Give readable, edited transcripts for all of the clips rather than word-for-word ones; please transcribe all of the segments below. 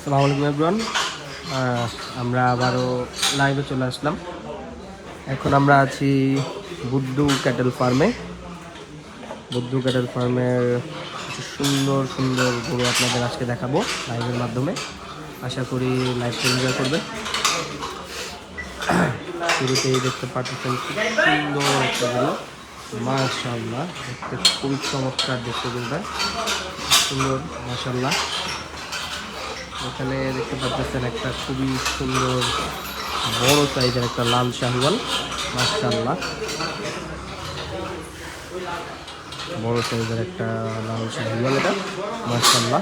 আসসালামু আলাইকুম এভরিওয়ান, আমরা আবারও লাইভে চলে আসলাম। এখন আমরা আছি বুদ্ধু ক্যাটেল ফার্মে। বুদ্ধু ক্যাটেল ফার্মের কিছু সুন্দর সুন্দর গরু আপনাদের আজকে দেখাবো লাইভের মাধ্যমে। আশা করি লাইভটা এনজয় করবে। শুরুতেই দেখতে পাচ্ছেন খুব সুন্দর একটা গরু, মাশাআল্লাহ, দেখতে খুবই চমৎকার দেখতে গরুটা, সুন্দর মাশাআল্লাহ। এখানে দেখতে পাচ্ছেন একটা খুবই সুন্দর বড় সাইজের একটা লাল শাহিওয়াল, মাশাআল্লাহ, বড় সাইজের একটা লাল শাহিওয়াল, এটা মাশাআল্লাহ।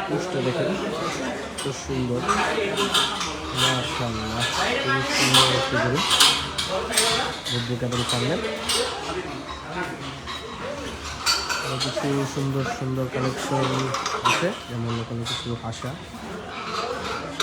পুষ্টটা দেখেন খুব সুন্দর, মাশাআল্লাহ, খুবই সুন্দর একটা গরু বুদ্ধু ক্যাটেল ফার্মের। কিছু সুন্দর সুন্দর কালেকশন আছে, যেমন এখানে কিছু হাঁসা,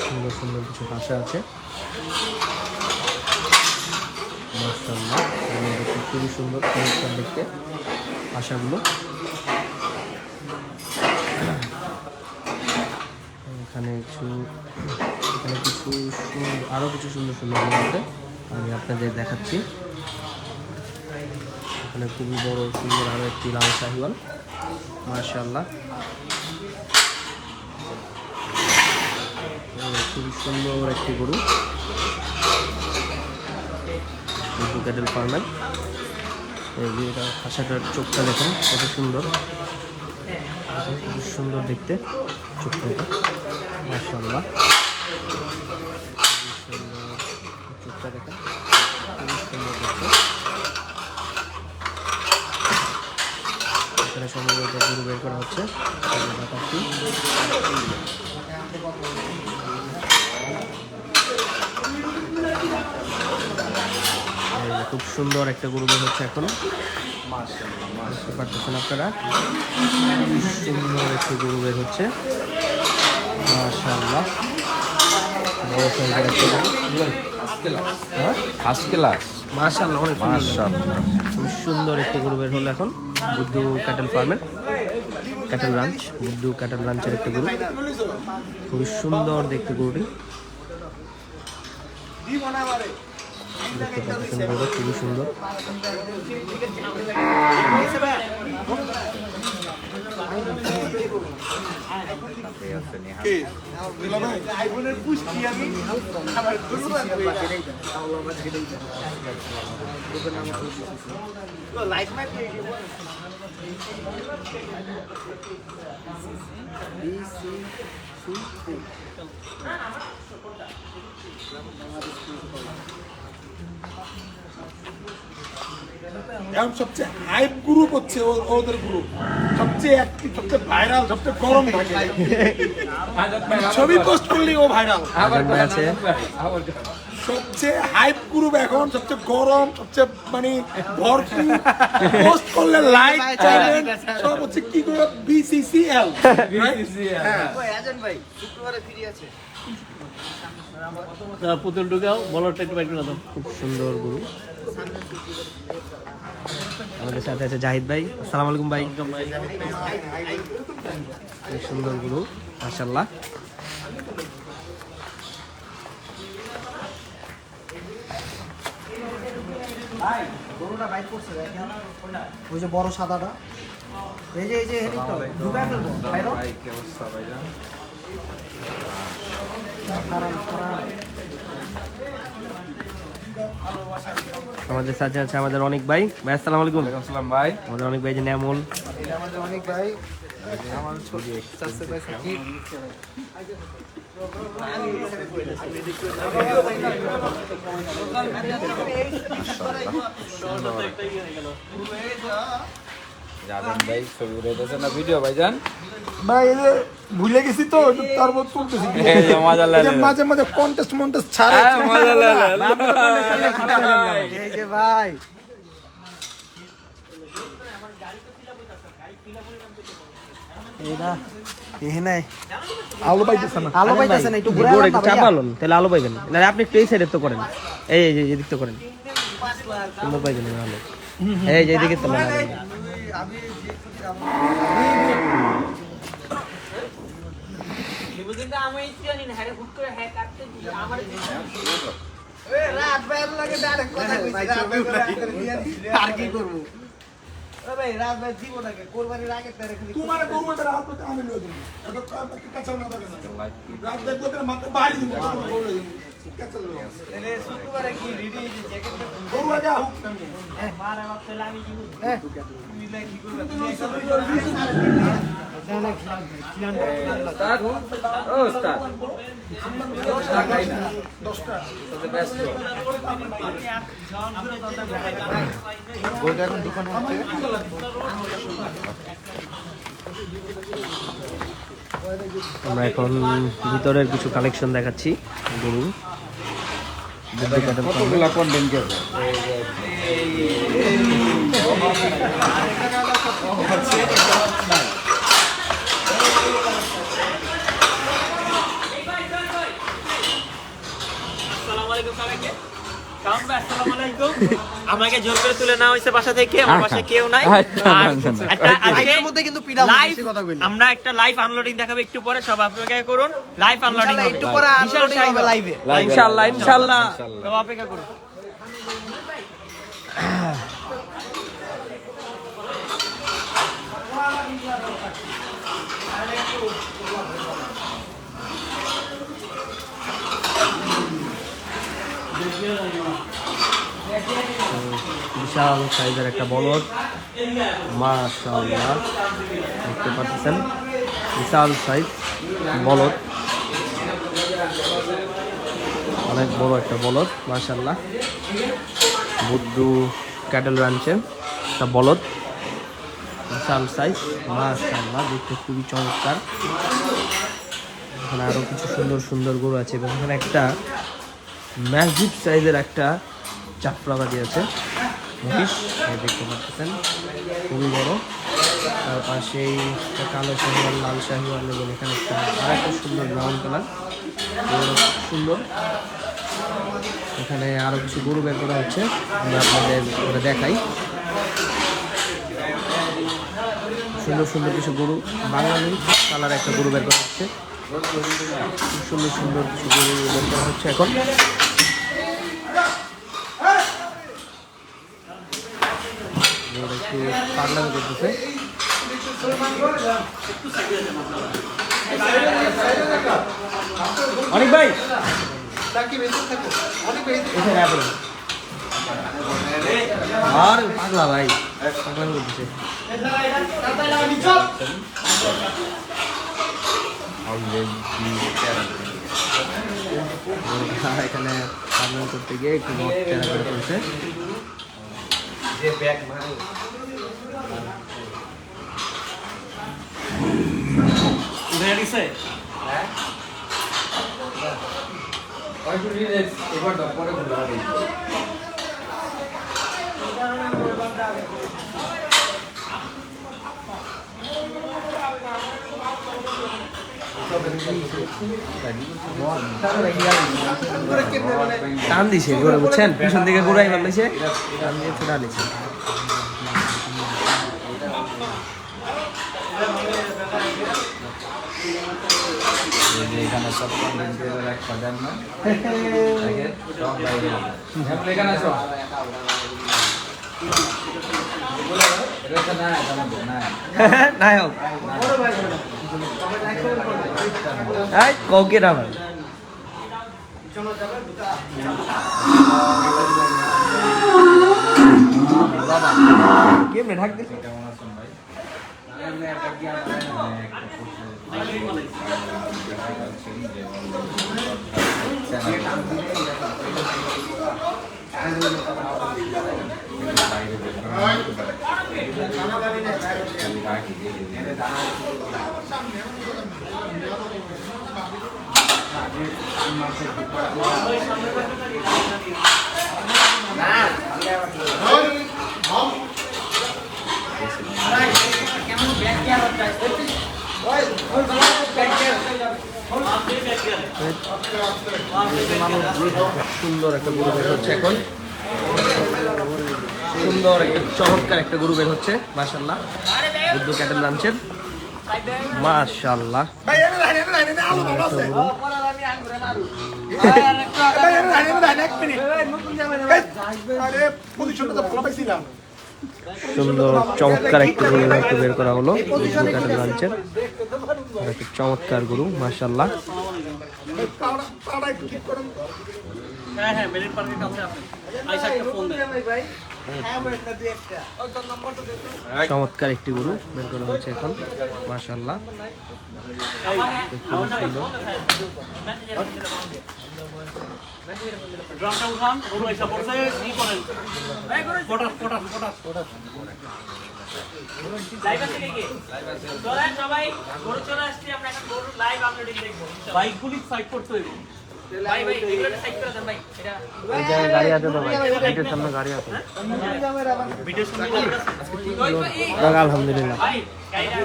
সুন্দর সুন্দর কিছু হাঁসা আছে, মাশাআল্লাহ, খুবই সুন্দর কালেকশন দেখতে হাঁসাগুলো। এখানে কিছু আরও কিছু সুন্দর সুন্দর আছে, আমি আপনাদের দেখাচ্ছি। এখানে খুবই বড় সুন্দর আরও একটি লাল শাহিওয়াল, মাশাআল্লাহ, খুবই সুন্দর একটি গরু বুদ্ধু ক্যাটেল ফার্মের। এটা হাঁসাটার চোখটা দেখেন কত সুন্দর, খুব সুন্দর দেখতে চোখটা, এটা মাশাআল্লাহ, চোখটা দেখেন খুবই সুন্দর দেখতে। এখানে সম্ভবত গরু বের করা হচ্ছে, খুব সুন্দর একটা গরু বের হচ্ছে এখন, বুঝতে পারতেছেন আপনারা, সুন্দর একটি গরু বের হচ্ছে, মাশাআল্লাহ, বড় সাইজের একটা গরু, মাশাআল্লাহ, অনেক খুব সুন্দর একটি গরু বের হলো এখন বুদ্ধু ক্যাটেল ফার্মের, ক্যাটেল রাঞ্চ, বুদ্ধু ক্যাটেল রাঞ্চের একটা গরু, খুবই সুন্দর দেখতে গরুটি, দেখতে পাচ্ছেন গরুটা খুবই সুন্দর। এখন সবচেয়ে হাইপ গ্রুপ হচ্ছে ওদের গ্রুপ, সবচেয়ে অ্যাক্টিভ, সবচেয়ে ভাইরাল, সবচেয়ে গরম থাকে, ছবি পোস্ট করলেই ও ভাইরাল আছে। সবচেয়ে হাইপ গ্রুপ এখন, সবচেয়ে গরম, সবচেয়ে মানে ভরপুর, পোস্ট করলে লাইক কমেন্ট সব হচ্ছে কি করে বিসিসিএল। পুতুল ঢুকাও, বলটা একটু বাইক করে দাও। খুব সুন্দর গরু, আমাদের সাথে আছে জাহিদ ভাই। আসসালামু আলাইকুম ভাই। খুব সুন্দর গরু, মাশাআল্লাহ। ওই যে বড় সাদাটা, এই যে ঢুকায় ফেলবো। আমাদের সাথে আছে আমাদের অনেক ভাই। ভাই আসসালামু আলাইকুম। আসসালাম ভাই। আমাদের অনেক ভাই যে ন্যামল, আমাদের অনেক ভাই, আমার ছোট চাচা ভাই সাকিব। যাবেন ভাই, ছবি উঠে দিয়েছেন না ভিডিও ভাইজান? ভাই এই যে ভুলে গেছি তো, তারপর তুলতেছি, মাঝে মাঝে কন্টেস্ট মন্টেস্ট ছাড়ে, এই যে ভাই আলো পাইতেছে না, আলো পাইতেছে না, একটু ঘুরে গরু একটু চাপালন, তাহলে আলো পাইবেন। না আপনি একটু এই সাইডে তো করেন, এই যে এদিক তো করেন, সুন্দর পাইবেন আলো। এই যে এদিকে তো কিন্তু আমি ইচ্ছা জানি না হ্যাঁ হুট করে হ্যাঁ কাটতে দিই আমার আর কি করবো ভাই রাত ভাই দিব নাকি কোরবানির আগে তারে খালি তোমার গরুটা হাত করতে আমি লয়ে দেব এটা কাঁচা না থাকে রাত দেখবো তোর মাথা বাইরে দিব গরু লয়ে দেব কাঁচা লয়ে তাহলে শুক্রবারে কি রেডি জ্যাকেট গরু আগে আহ মারা বাপ তাহলে আমি কি করব তুমি লাই কি করবে তুমি ও স্টার ওইটা এখন দোকানে আছে আমরা এখন ভিতরের কিছু কালেকশন দেখাচ্ছি গরুর। কতগুলা কন্টেন্ট গেছে আমাকে জোর করে তুলে নেওয়া হয়েছে বাসা থেকে, আমার বাসায় কেউ নাই। আজকের মধ্যে কিন্তু পিডা বেশি কথা কইনি আমরা একটা লাইভ আনলোডিং দেখাবো একটু পরে, সব অপেক্ষা করুন। লাইভ আনলোডিং একটু পরে আনলোডিং হবে লাইভে ইনশাআল্লাহ ইনশাআল্লাহ সব অপেক্ষা করুন। বিশাল সাইজের একটা বলদ, মাশাআল্লাহ দেখতে পাচ্ছেন, বিশাল সাইজ বলদ, অনেক বড় একটা বলদ মাশাআল্লাহ। বুদ্ধু ক্যাটেল রাঞ্চের একটা বলদ, বিশাল সাইজ মাশাআল্লাহ, দেখতে খুবই চমৎকার। এখানে আরো কিছু সুন্দর সুন্দর গরু আছে এবং এখানে একটা ম্যাসিভ সাইজের একটা চাপড়াবাদি আছে মহিষ, দেখতে পাচ্ছেন খুবই বড়। তার পাশেই একটা কালো শাহিওয়াল, লাল শাহিওয়াল এবং এখানে একটা আর একটা সুন্দর ব্রাউন কালার, সুন্দর। এখানে আরো কিছু গরু বের করা হচ্ছে, আমরা আপনাদের করে দেখাই। সুন্দর সুন্দর কিছু গরু, বাঙালি কালার একটা গরু বের করা হচ্ছে, সুন্দর সুন্দর কিছু গরু বের করা হচ্ছে এখন। একটু পাগলামি করতেছে। অনেক ভাই আর পাগলা ভাই পাগলামি করতেছে। এখানে পাগলামি করতে গিয়ে একটু টেরা করে করেছে। টান দিছে ঘুরে, বুঝছেন, পিছন দিকে ঘুরাই ফেলেছে, টান দিয়ে ছোটা নিছে। এখানে সব কন্টেন্ট একটা দেন না সব বাইরে এখানে সব নায়ক কৌকে না ভাই, কেমনে ঢাক দিচ্ছে। কেমন আছেন ভাই? সুন্দর একটা গরু বের হচ্ছে এখন, সুন্দর একটা চমৎকার একটা গরু বের হচ্ছে মাশাআল্লাহ। বুদ্ধ ক্যাটেল রাঞ্চের মাশাআল্লাহ। এনে আলো ভালো আছে পরার আমি আঙ্গুরে মারু এক মিনিট আরে পজিশনটা তো ভালো পাইছিলাম সুন্দর চমৎকার একটি গরু একটু বের করা হলো ক্যাটেল রাঞ্চের। একটা চমৎকার গরু মাশাআল্লাহ। পাড়া একটু ঠিক করেন তো। হ্যাঁ হ্যাঁ মেরিট পার্কের কাছে আপনি আইসা একটা ফোন দেন ভাই হ্যাঁ একটা দুই একটা চমৎকার একটি গরু বের করা হচ্ছে এখন মাশাআল্লাহ। খুব সুন্দর। ড্রামটা উঠান গরু আইসা পড়ছে কি করেন ফটাস লাইভ আছে কি চলেন সবাই গরু চলে আসছে আমরা এখন গরু লাইভ আপলোডিং দেখব বাইকগুলি সাইড করতে হইব ভাই এগুলো সাইড করে দেন ভাই এটা এই জায়গায় গাড়ি আছে তো ভাই, গেটের সামনে গাড়ি আছে। ভিডিও শুনতে যাক, আলহামদুলিল্লাহ ভাই গাড়িটা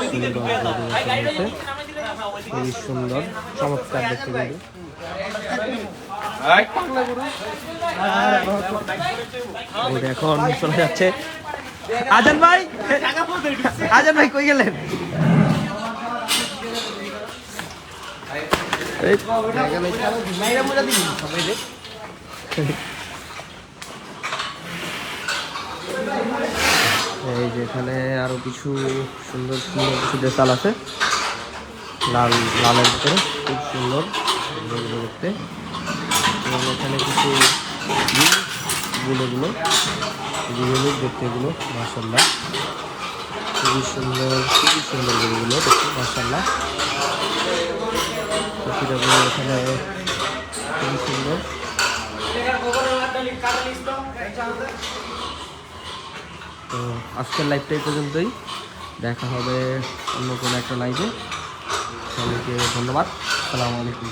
ওইদিকে ঢুকে দাও ভাই গাড়িটা নামে দিলে না ওইদিকে খুবই সুন্দর চমৎকার দেখতে গরু। গরুটা এখন চলে যাচ্ছে। আজান ভাই, আজান ভাই কই গেলেন? এই এই যে এখানে আরো কিছু সুন্দর সুন্দর কিছু দেশাল আছে লাল লালের ভিতরে, খুব সুন্দর এগুলো দেখতে। এবং এখানে কিছু গুলোগুলো দেখতে, এগুলো মাশাআল্লাহ খুবই সুন্দর গরুগুলো দেখতে মাশাআল্লাহ। এখানে খুবই সুন্দর। তো আজকের লাইভটা এই পর্যন্তই, দেখা হবে অন্য কোনো একটা লাইভে। সবাইকে ধন্যবাদ, আসসালামু আলাইকুম।